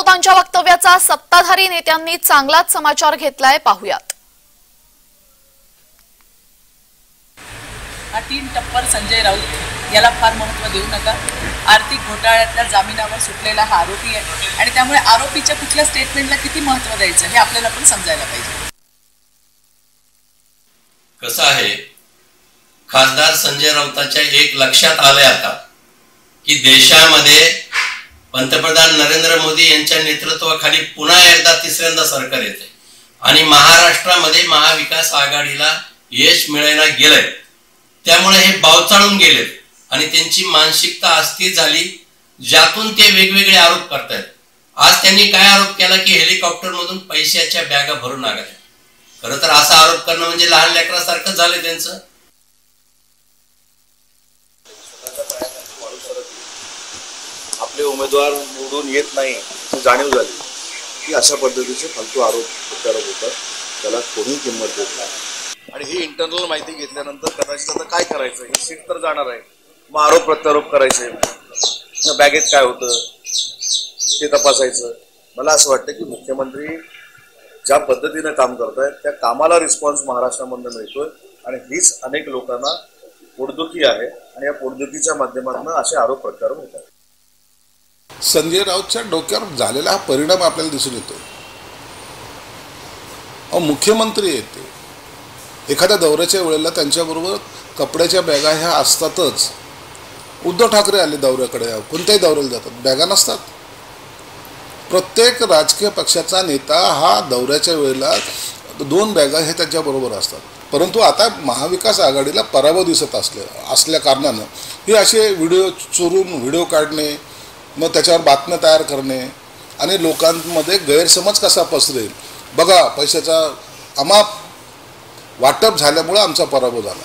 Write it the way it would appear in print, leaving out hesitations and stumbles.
राऊतांच्या वक्तव्याचा सत्ताधारी नेत्यांनी चांगलाच समाचार घेतलाय, पाहूयात। हा 3 टप्पर संजय राऊत याला फार महत्त्व देऊ नका। आर्थिक घोटाळ्यातल्या जामिनावर सुटलेला हा आरोपी आहे आणि त्यामुळे आरोपीच्या कुठल्या स्टेटमेंटला किती महत्त्व द्यायचं हे आपल्याला पण समजायला पाहिजे। कसं आहे, खासदार संजय राऊतांच्या एक लक्षात आलंय आता की देशामध्ये पंतप्रधान नरेंद्र मोदी यांच्या नेतृत्वाखाली पुन्हा एकदा तिसऱ्यांदा सरकार येते आणि महाराष्ट्रामध्ये महाविकास आघाडीला यश मिळायला गेलंय। त्यामुळे हे बावचाळून गेले आणि त्यांची मानसिकता अस्थिर झाली, ज्यातून ते वेगवेगळे आरोप करतात। आज त्यांनी काय आरोप केला की हेलिकॉप्टर मधून पैशाच्या बॅगा भरून आल्या। खरं तर असा आरोप करणं म्हणजे लहान लेकरासारखं झालं त्यांचं। आपले उमेदवार निवडून येत नाही ही जाणीव झाली की अशा पद्धतीचे फालतू आरोप प्रत्यारोप होतात, त्याला कोणी किंमत देत नाही। आणि ही इंटरनल माहिती घेतल्यानंतर कदाचित आता काय करायचं, ही सीट तर जाणार आहे, मग आरोप प्रत्यारोप करायचे, बॅगेत काय होतं ते तपासायचं। मला असं वाटतं की मुख्यमंत्री ज्या पद्धतीने काम करतायत त्या कामाला रिस्पॉन्स महाराष्ट्रामधून मिळतोय आणि हीच अनेक लोकांना पोटदुखी आहे आणि या पोटदुखीच्या माध्यमातून असे आरोप प्रत्यारोप होतात। संजय राऊतच्या डोक्यावर झालेला हा परिणाम आपल्याला दिसून येतो। मुख्यमंत्री येते एखाद्या दौऱ्याच्या वेळेला त्यांच्याबरोबर कपड्याच्या बॅगा ह्या असतातच। उद्धव ठाकरे आले दौऱ्याकडे, कोणत्याही दौऱ्याला जातात, बॅगा नसतात। प्रत्येक राजकीय पक्षाचा नेता हा दौऱ्याच्या वेळेला 2 बॅगा हे त्यांच्याबरोबर असतात। परंतु आता महाविकास आघाडीला पराभव दिसत असल्या कारणानं हे असे व्हिडिओ चोरून व्हिडिओ काढणे, मग त्याच्यावर बातम्या तयार करणे आणि लोकांमध्ये गैरसमज कसा पसरेल, बघा पैशाचा अमाप वाटप झाल्यामुळे आमचा पराभव झाला।